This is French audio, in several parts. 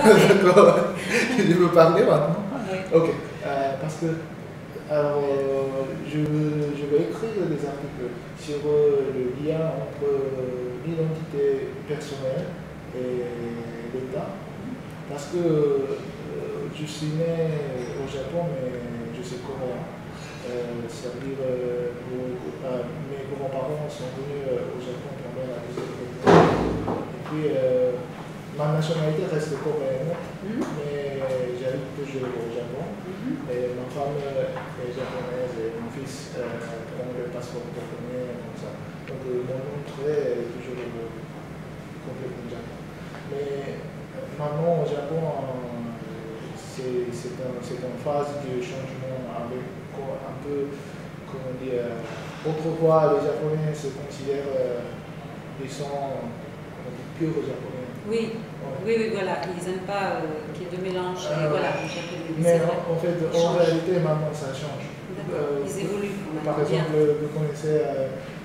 parler. D'accord. Je veux parler maintenant. Oui. Ok. Parce que alors, je vais écrire des articles sur le lien entre l'identité personnelle et l'État. Parce que je suis né au Japon, mais je suis coréen. C'est-à-dire, mes grands-parents sont venus au Japon pendant la Deuxième Guerre mondiale. Et puis, ma nationalité reste coréenne, mais j'habite toujours au Japon. Et ma femme est japonaise et mon fils prend le passeport japonais, comme ça. Donc, mon entrée est toujours complètement Japon. Mais maintenant, au Japon, c'est une phase de changement avec un peu, comment dire, autrefois les Japonais se considèrent, ils sont purs Japonais. Oui. Ouais. Oui, oui, voilà, ils n'aiment pas qu'il y ait de mélange. Et voilà, japonais. Mais en fait, en réalité, maintenant, ça change. Ils évoluent. Par exemple, vous connaissez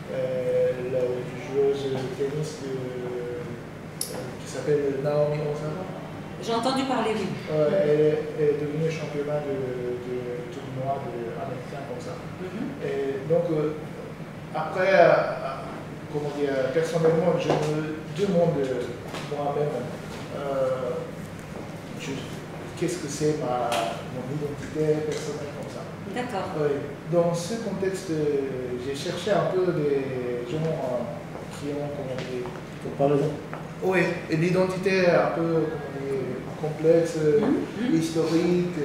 la joueuse de tennis qui s'appelle Naomi Osaka. J'ai entendu parler, oui. Elle est devenue championne de tournoi américain comme ça. Et donc, après, comment dire, personnellement, je me demande moi-même qu'est-ce que c'est mon identité personnelle comme ça. D'accord. Dans ce contexte, j'ai cherché un peu des gens qui ont, comment dire, Comparaison. Oui, et l'identité un peu complexe, historique.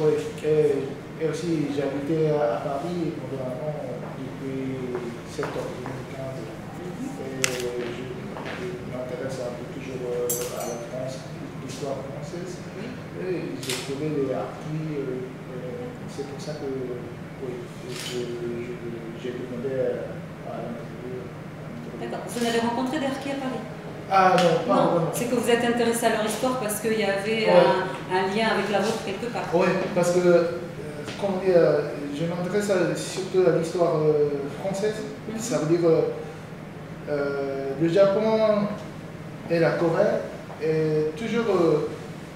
Oui. Et aussi, j'ai habité à Paris pendant un an depuis septembre 2015. Et je m'intéresse un peu toujours à la France, l'histoire française. Et j'ai trouvé des articles. C'est pour ça que j'ai demandé à l'interview. D'accord. Vous en avez rencontré des harkis à Paris? Ah non, pas vraiment. C'est que vous êtes intéressé à leur histoire parce qu'il y avait un lien avec la vôtre quelque part. Oui, parce que je m'intéresse surtout à l'histoire française. Ça veut dire le Japon et la Corée,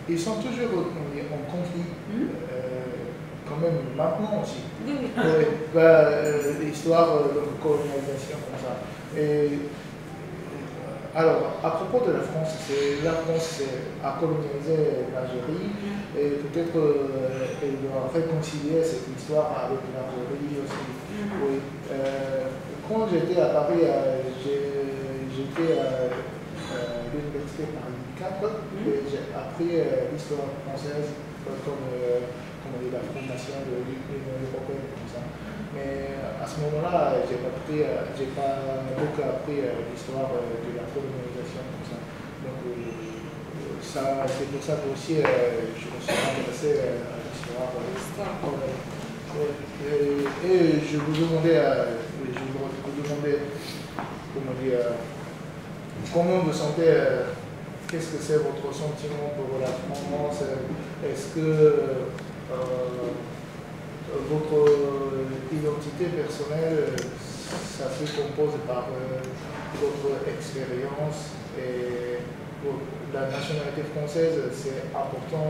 ils sont toujours en conflit. Quand même maintenant aussi. Oui. L'histoire de la colonisation comme ça. Et, alors, à propos de la France a colonisé l'Algérie et peut-être elle doit réconcilier cette histoire avec l'Algérie aussi. Oui. Quand j'étais à Paris, j'étais à l'université Paris 4 et j'ai appris l'histoire française comme la fondation de l'Union européenne comme ça. Mais à ce moment-là, j'ai pas beaucoup appris l'histoire de la colonisation comme ça. Donc c'est pour ça que aussi je me suis intéressé à l'histoire. Et je vous demandais, comment dire, comment vous sentez, qu'est-ce que c'est votre sentiment pour la France? Est-ce que votre identité personnelle, ça se compose par votre expérience et la nationalité française, c'est important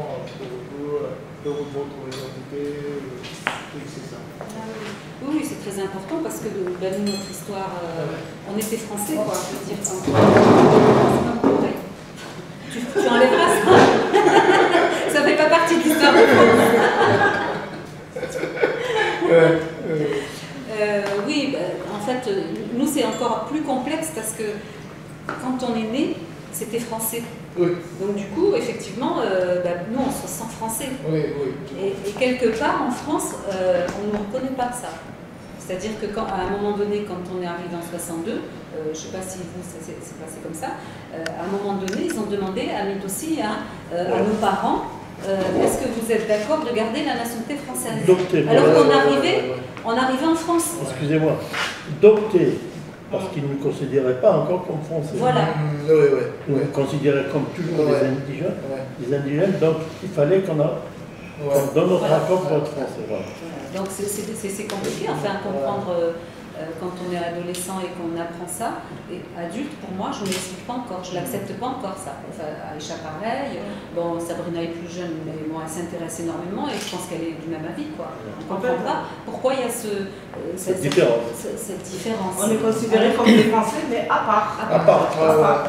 pour votre identité, oui, c'est ça. Oui, c'est très important parce que nous, notre histoire, on était français, quoi. Je veux dire, tu enlèveras ça. Ça fait pas partie de l'histoire de France. Oui, en fait, nous c'est encore plus complexe parce que quand on est né, c'était français. Oui. Donc du coup, effectivement, nous on se sent français. Oui. Et quelque part en France, on ne reconnaît pas ça. C'est-à-dire qu'à un moment donné, quand on est arrivé en 62, je ne sais pas si vous c'est passé comme ça, à un moment donné, ils ont demandé à nous aussi, à nos parents, est-ce que vous êtes d'accord de garder la nationalité française? Alors qu'on arrivait en France. Excusez-moi, d'opter, parce qu'ils ne nous considéraient pas encore comme français. Voilà. Ils nous considéraient comme toujours des indigènes, donc il fallait qu'on donne notre accord pour être français. Voilà. Donc c'est compliqué, enfin, comprendre quand on est adolescent et qu'on apprend ça. Et adulte, pour moi, je ne l'explique pas encore, je ne l'accepte pas encore ça. Enfin, Aïcha pareil, bon, Sabrina est plus jeune, mais bon, elle s'intéresse énormément et je pense qu'elle est du même avis, quoi. On ne comprend pas pourquoi il y a cette différence. On est considérés comme des Français, mais à part.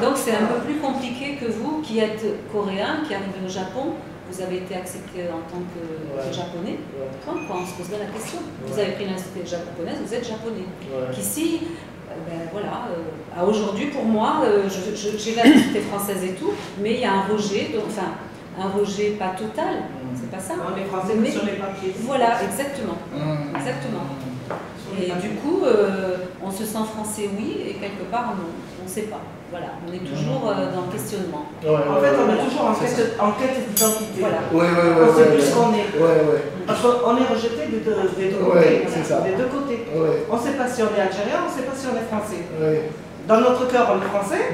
Donc c'est un peu plus compliqué que vous qui êtes coréen, qui arrivez au Japon. Vous avez été accepté en tant que japonais. Quand on se pose bien la question. Vous avez pris l'institut japonaise, vous êtes japonais. Qu'ici, ben voilà, à aujourd'hui pour moi, j'ai la nationalité française et tout, mais il y a un rejet, donc, enfin un rejet pas total, c'est pas ça. On est français mais sur les papiers. Voilà, exactement. Exactement. Et du coup, on se sent français, oui, et quelque part, non. On ne sait pas. Voilà, on est toujours dans le questionnement. En fait, on est toujours en quête d'identité. Voilà. On sait plus ce qu'on est. Parce qu'on est rejeté des deux côtés. Des deux côtés. On ne sait pas si on est algérien, on ne sait pas si on est français. Dans notre cœur, on est français,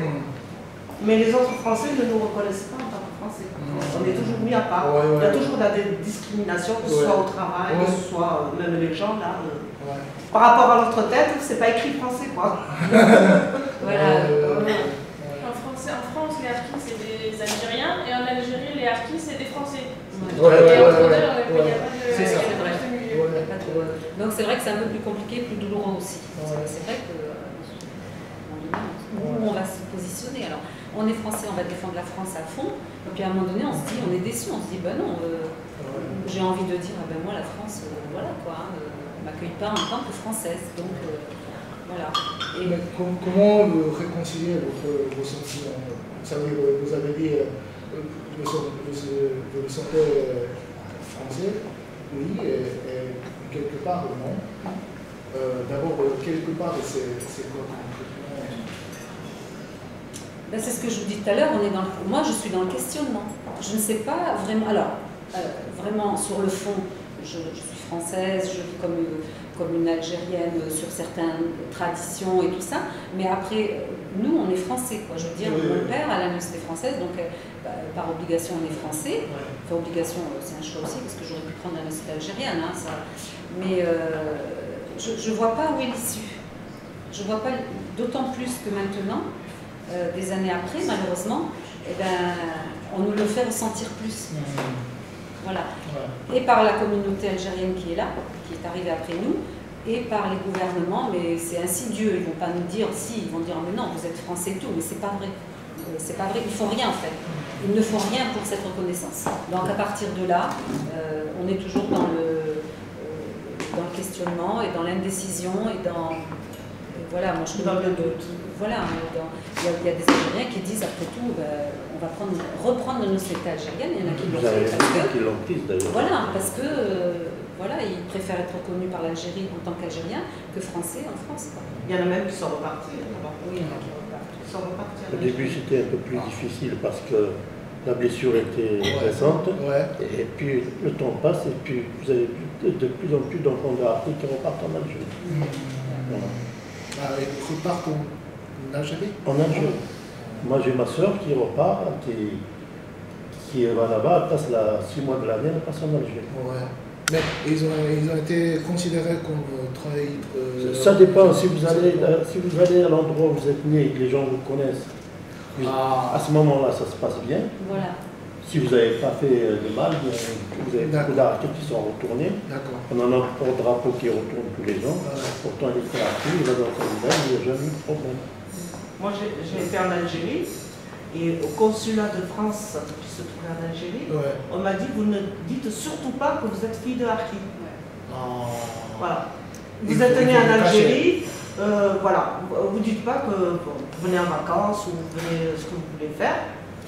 mais les autres Français ne nous reconnaissent pas en tant que Français. On est toujours mis à part. Il y a toujours la discrimination, que ce soit au travail, que ce soit même les gens là. Par rapport à notre tête, c'est pas écrit français, quoi. Voilà. En France, les harkis, c'est des Algériens, et en Algérie, les harkis, c'est des Français. C'est vrai. Donc c'est vrai que c'est un peu plus compliqué, plus douloureux aussi. C'est vrai que où on va se positionner. Alors, on est français, on va défendre la France à fond, et puis à un moment donné, on se dit, on est déçu, on se dit, ben non, j'ai envie de dire, ben moi la France, voilà quoi, on ne m'accueille pas en tant que française, donc voilà. Et comment réconcilier vos sentiments? Vous avez dit, vous vous sentez français, oui, et quelque part non. D'abord, quelque part, c'est quoi concrètement? Ben, c'est ce que je vous dis tout à l'heure, moi je suis dans le questionnement. Je ne sais pas vraiment, alors vraiment sur le fond, je suis française, je vis comme une Algérienne sur certaines traditions et tout ça, mais après, nous on est français, quoi. Je veux dire, mon père a la nationalité française, donc par obligation on est français. Enfin, obligation, c'est un choix aussi, parce que j'aurais pu prendre la nationalité algérienne, hein, ça. Mais je ne vois pas où est l'issue. Je ne vois pas, d'autant plus que maintenant, des années après, malheureusement, eh ben, on nous le fait ressentir plus. Voilà. Et par la communauté algérienne qui est là, qui est arrivée après nous, et par les gouvernements, mais c'est insidieux. Ils ne vont pas nous dire, si, ils vont dire, mais non, vous êtes français et tout, mais c'est pas vrai. C'est pas vrai, ils ne font rien en fait. Ils ne font rien pour cette reconnaissance. Donc à partir de là, on est toujours dans le questionnement et dans l'indécision et dans... Voilà, moi je parle de... Voilà, il y a des Algériens qui disent après tout, on va reprendre nos nationalités algériennes, il y en a qui l'ont fait parce que... Voilà, parce que voilà, ils préfèrent être reconnus par l'Algérie en tant qu'Algériens que Français en France. Quoi. Il y en a même qui sont repartis. Oui, il y en a qui repartent. Au début c'était un peu plus difficile parce que la blessure était présente, et puis le temps passe et puis vous avez de plus en plus d'enfants de harkis qui repartent en Algérie. Ils repartent en Algérie? En Algérie. Moi j'ai ma soeur qui repart, qui va là-bas, elle passe 6 mois de l'année, elle passe en Algérie. Mais ils ont été considérés comme traîtres. Ça dépend, si vous allez à l'endroit où vous êtes né et que les gens vous connaissent, à ce moment-là ça se passe bien. Voilà. Si vous n'avez pas fait de mal, vous avez beaucoup d'harkis qui sont retournés. On en a un porte-drapeau qui retourne tous les ans. Pourtant, il est très harki, il va dans sa village, il n'y a jamais eu de problème. Moi, j'ai été en Algérie et au consulat de France qui se trouvait en Algérie, on m'a dit vous ne dites surtout pas que vous êtes fille de harki. Voilà. Vous êtes né en Algérie, voilà. Vous ne dites pas que vous venez en vacances ou vous venez ce que vous voulez faire.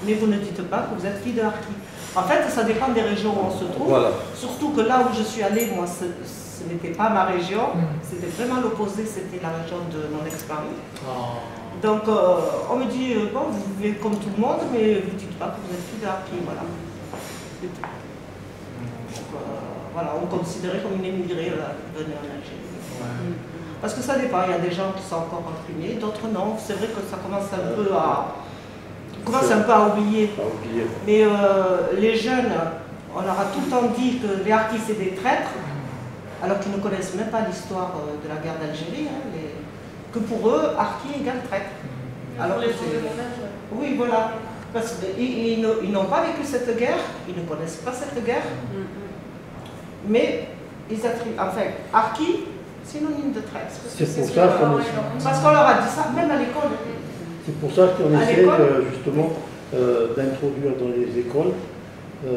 Mais vous ne dites pas que vous êtes fille de harki. En fait, ça dépend des régions où on se trouve. Surtout que là où je suis allée, moi, ce n'était pas ma région. C'était vraiment l'opposé, c'était la région de mon ex-mari. Donc, on me dit, bon, vous vivez comme tout le monde, mais vous ne dites pas que vous êtes fille de harki. Voilà. Donc, voilà, on considérait comme une émigrée venue en Algérie. Parce que ça dépend, il y a des gens qui sont encore imprimés, d'autres non. C'est vrai que ça commence un peu à... On commence un peu à oublier. Mais les jeunes, on leur a tout le temps dit que les harkis c'est des traîtres. alors qu'ils ne connaissent même pas l'histoire de la guerre d'Algérie, hein, que pour eux, harki égale traite. Alors les gens de mon âge, oui, voilà. Parce qu'ils n'ont pas vécu cette guerre, ils ne connaissent pas cette guerre, mais ils attribuent, enfin, harki, synonyme de traite. C'est pour ça qu'on parce qu'on leur a dit ça, même à l'école. C'est pour ça qu'on essaie justement d'introduire dans les écoles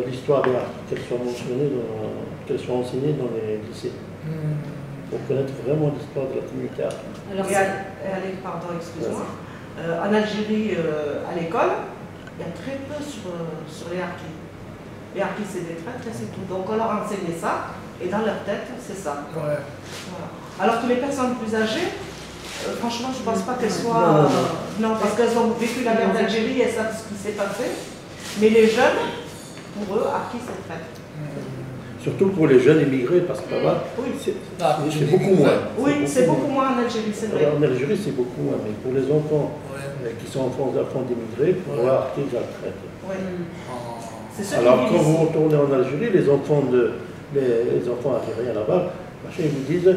l'histoire des harkis, qu'elle soit mentionnée, qu'elle soit enseignée dans les lycées. Pour connaître vraiment l'histoire de la communauté harki. Alors, pardon, excuse-moi. En Algérie, à l'école, il y a très peu sur les harkis. Les harkis, c'est des traîtres et c'est tout. Donc on leur enseignait ça, et dans leur tête, c'est ça. Ouais. Voilà. Alors que les personnes plus âgées, franchement, je ne pense pas qu'elles soient... Non, parce qu'elles ont vécu la guerre d'Algérie et savent ce qui s'est passé. Mais les jeunes, pour eux, harkis, c'est traître. Surtout pour les jeunes immigrés, parce que là-bas, c'est beaucoup moins. Oui, c'est beaucoup moins en Algérie, c'est vrai. En Algérie, c'est beaucoup moins, mais pour les enfants qui sont enfants d'immigrés, pour eux, harkis égale traite. Alors quand vous retournez en Algérie, les enfants algériens là-bas, ils vous disent,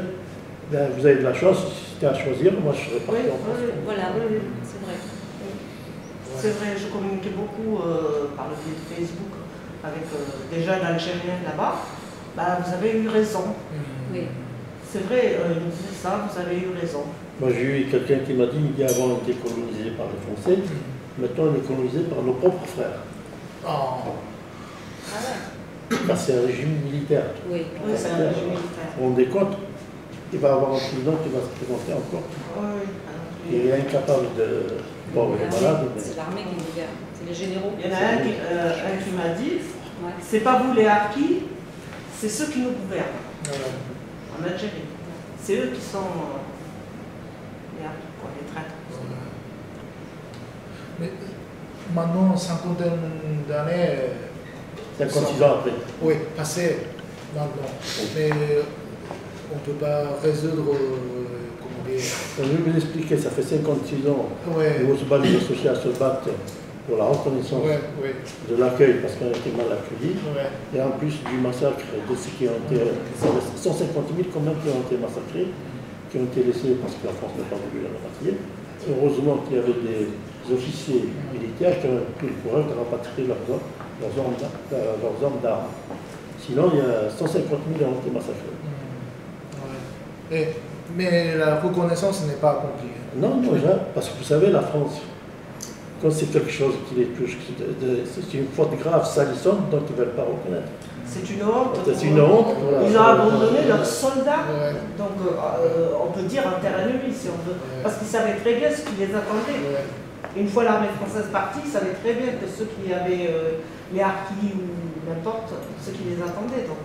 ben, vous avez de la chance, si c'était à choisir, moi je serais parti en France. Voilà, c'est vrai. C'est vrai, je communiquais beaucoup par le biais de Facebook avec des jeunes Algériens là-bas. Bah, vous avez eu raison. Oui. C'est vrai, ils me disaient ça, vous avez eu raison. Moi j'ai eu quelqu'un qui m'a dit qu'avant on était colonisé par les Français, maintenant on est colonisé par nos propres frères. Ah ouais. Parce que c'est un régime militaire. Oui, c'est un régime militaire. On est compte, il va y avoir un président qui va se présenter encore. Oui. Il est incapable de... Bon, il est malade. C'est l'armée qui gouverne, c'est les généraux. Il y en a un qui m'a dit, c'est pas vous les harkis, c'est ceux qui nous gouvernent. En Algérie. C'est eux qui sont les harkis, quoi, les traîtres. Mais maintenant, cinquantaine d'années... 56 ans après. Oui, passé maintenant. Mais on ne peut pas résoudre... comment dire... Je vais vous expliquer, ça fait 56 ans que les associations se battent pour la reconnaissance de l'accueil parce qu'on a été mal accueillis. Et en plus du massacre de ceux qui ont été... 150 000 quand même qui ont été massacrés, qui ont été laissés parce que la France n'a pas voulu les rapatrier. Heureusement qu'il y avait des officiers militaires qui ont pris le courage de rapatrier leurs armes d'armes. Sinon, il y a 150 000 qui ont été massacrés. Mais la reconnaissance n'est pas accomplie. Non, parce que vous savez, la France, quand c'est quelque chose qui les touche, c'est une faute grave, salissante, donc ils ne veulent pas reconnaître. C'est une honte. C'est une honte. Ils ont abandonné leurs soldats, donc on peut dire en terre ennemie si on veut, parce qu'ils savaient très bien ce qui les attendait. Une fois l'armée française partie, ils savaient très bien que ceux qui avaient les harkis ou n'importe, ceux qui les attendaient. Donc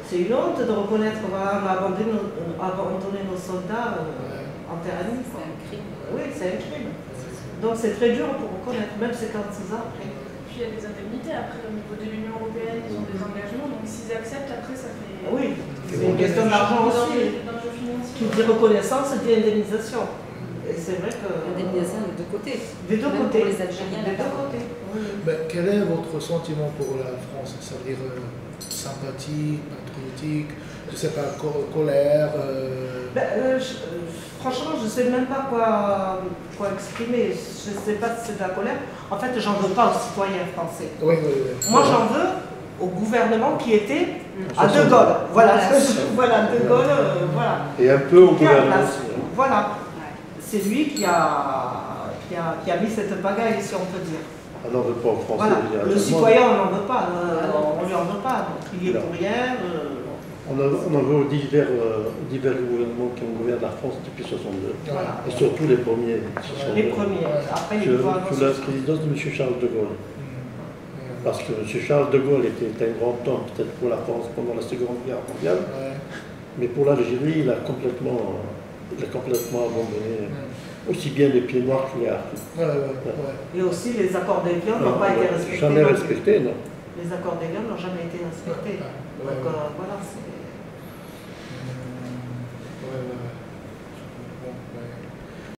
c'est une honte de reconnaître, voilà, on a abandonné nos soldats en terre ennemie. C'est un crime. Oui, c'est un crime. Donc c'est très dur pour reconnaître, même 56 ans après. Puis il y a des indemnités après au niveau de l'Union Européenne, ils ont des engagements, donc s'ils acceptent, après ça fait... Oui, c'est une question d'argent aussi. Qui dit reconnaissance, dit indemnisation. Et c'est vrai que... L'indemnisation des deux côtés. Des deux côtés. Pour les Algériens, des deux côtés. Oui. Mais quel est votre sentiment pour la France? Ça veut dire sympathie, patriotique, je ne sais pas, colère franchement, je ne sais même pas quoi exprimer. Je ne sais pas si c'est de la colère. En fait, j'en veux pas aux citoyens français. Oui. Moi, j'en veux au gouvernement qui était à De Gaulle. Voilà, De Gaulle, voilà. Et un peu au gouvernement. Voilà. C'est lui qui a mis cette pagaille, si on peut dire. On n'en veut pas aux Français. Voilà. Le citoyen, on n'en veut pas. On ne lui en veut pas. Donc, il est pour rien. On en veut aux divers gouvernements qui ont gouverné la France depuis 1962. Voilà. Et surtout les premiers. Les premiers. Après, sous la présidence de M. Charles de Gaulle. Parce que M. Charles de Gaulle était un grand homme, peut-être pour la France pendant la Seconde Guerre mondiale. Mais pour l'Algérie, il a complètement abandonné. Aussi bien les pieds noirs que les harkis. Et aussi les accords d'Évian n'ont pas été respectés. Jamais respectés, non. Les accords d'Évian n'ont jamais été respectés. Donc voilà, c'est...